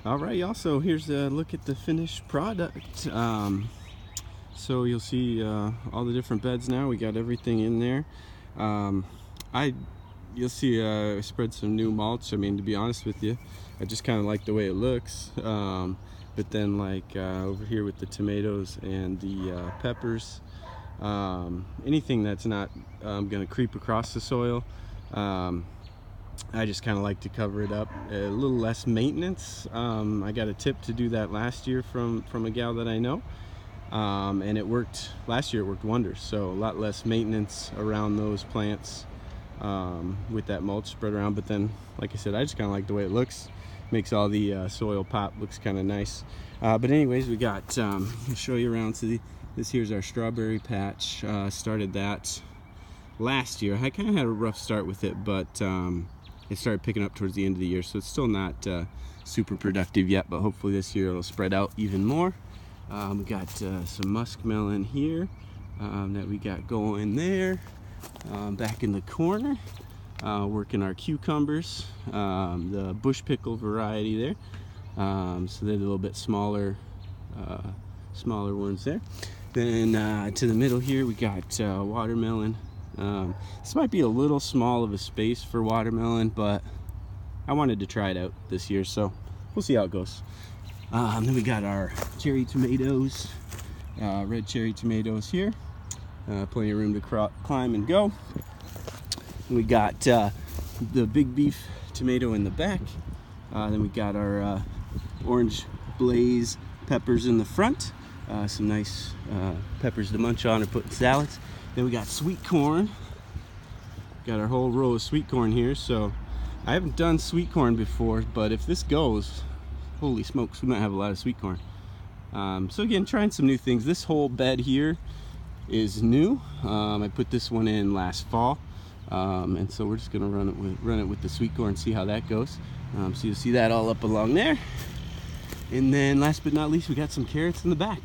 All right, y'all, so here's a look at the finished product. So you'll see all the different beds now. We got everything in there. You'll see I spread some new mulch. I mean, to be honest with you, I just kind of like the way it looks. But then like over here with the tomatoes and the peppers, anything that's not gonna creep across the soil, I just kind of like to cover it up. A little less maintenance. I got a tip to do that last year from a gal that I know, and it worked. Last year it worked wonders. So a lot less maintenance around those plants with that mulch spread around. But then, like I said, I just kind of like the way it looks. Makes all the soil pop. Looks kind of nice. But anyways, we got. I'll show you around. So this here's our strawberry patch. Started that last year. I kind of had a rough start with it, but it started picking up towards the end of the year, so it's still not super productive yet, but hopefully this year it'll spread out even more. We got some musk melon here that we got going there. Back in the corner, working our cucumbers, the bush pickle variety there. So they're a little bit smaller ones there. Then to the middle here we got watermelon. This might be a little small of a space for watermelon, but I wanted to try it out this year, so we'll see how it goes. Then we got our cherry tomatoes, red cherry tomatoes here. Plenty of room to climb and go. And we got the big beef tomato in the back. Then we got our orange blaze peppers in the front. Some nice peppers to munch on or put in salads. Then we got sweet corn. Got our whole row of sweet corn here. So I haven't done sweet corn before, but if this goes, holy smokes, we might have a lot of sweet corn. So again, trying some new things. This whole bed here is new. I put this one in last fall, and so we're just gonna run it with the sweet corn, see how that goes. So you'll see that all up along there. And then last but not least, we got some carrots in the back.